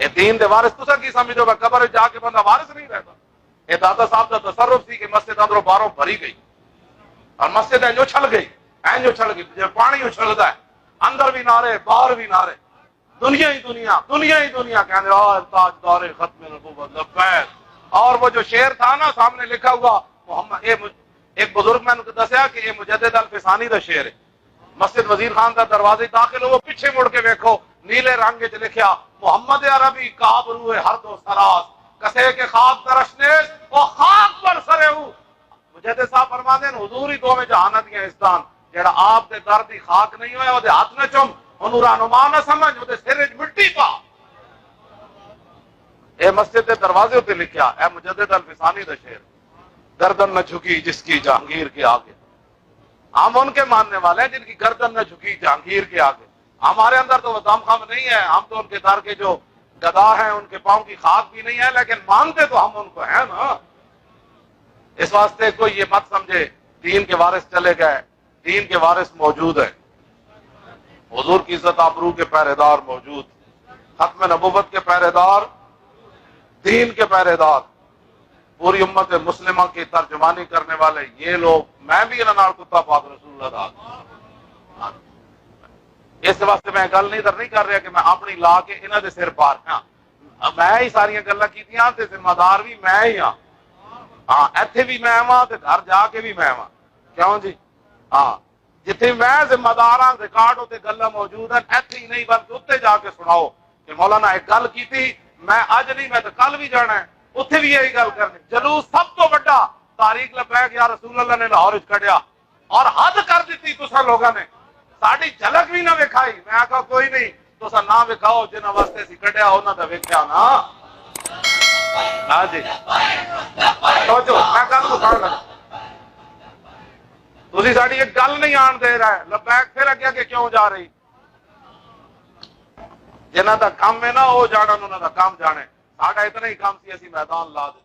یہ دین دے وارث تسا کی سمجھو گا؟ قبر جا کے بندہ وارث نہیں رہتا۔ یہ دادا صاحب کا تصرف سی کہ مسجد اندروں باہروں بھری گئی اور مسجد اینج اچھل گئی، اینج اچھل گئی جب پانی اچھلتا ہے، اندر بھی نعرے باہر بھی نعرے، دنیا ہی دنیا، دنیا ہی دنیا، کہنے تاجدار ختم نبوت لبیک۔ اور وہ جو شعر تھا نا سامنے لکھا ہوا محمد، ایک بزرگ میں نے دسیا کہ یہ مجدد الفسانی دا شعر ہے۔ مسجد وزیر خان دا دروازے داخل ہو، پیچھے مڑ کے دیکھو، نیلے رنگ وچ لکھیا محمد عربی کعب روح ہر دو سراس کسے کے خاک درشنے او خاک پر سرے ہو۔ مجدد صاحب فرماندے ہیں حضور ہی دو میں جہانت کے استان، جڑا آپ دے در دی خاک نہیں ہوئے او دے ہاتھ نہ چم، اونوں رہنما نہ سمجھ، او دے سر وچ مٹی پا۔ اے مسجد دے دروازے تے لکھیا، اے مجدد الفسانی دا شعر، گردن نہ جھکی جس کی جہانگیر کے آگے۔ ہم ان کے ماننے والے ہیں جن کی گردن نہ جھکی جہانگیر کے آگے۔ ہمارے اندر تو وہ دم خم نہیں ہے، ہم تو ان کے در کے جو گدا ہیں ان کے پاؤں کی خاک بھی نہیں ہے، لیکن مانتے تو ہم ان کو ہیں نا۔ اس واسطے کوئی یہ مت سمجھے دین کے وارث چلے گئے، دین کے وارث موجود ہے، حضور کی عزت آبرو کے پہرے دار موجود، ختم نبوت کے پہرے دار، دین کے پہرے دار، پوری امت مسلمہ کی ترجمانی کرنے والے یہ لوگ، میں بھی انہاں نال کتا پاک رسول اللہ دا۔ اس واسطے میں گل نہیں کر رہا کہ میں اپنی لا کے انہاں دے سر پار ہاں، میں ہی ساری گلاں کیتیاں تے ذمہ دار بھی میں ہی ہاں۔ ہاں ایتھے بھی میں ہاں تے گھر جا کے بھی میں ہاں، کیوں جی؟ ہاں جتھے میں ذمہ دار ہاں، ریکارڈ ہوتے گلاں موجود ہیں، ایتھے ہی نہیں بلکہ اتنے جا کے سناؤ کہ مولانا ایک گل کی تھی، میں اج نہیں میں تو کل بھی جانا ہے، اتنے بھی یہی گل کرنی۔ جلوس سب تو بڑا تاریخ لبیک یا رسول اللہ نے لاہور وچ کڈیا اور حد کر دیتی تساں لوگاں نے، ساڈی جھلک بھی نہ وکھائی۔ میں آکھا کوئی نہیں، تساں نہ وکھاؤ، جنہاں واسطے سی کڈیا انہاں دا ویکھیا نا۔ ہاں جی سوچو، میں گل کو سن لگا، تسی ساڈی ایک گل نہیں آن دے رہے، لبیک پھر اگے کہ کیوں جا رہی؟ جنہاں دا کام ہے نا وہ جانا، انہاں دا کام جانے، ساڈا اتنا ہی کام سی، اسی میدان لا دے۔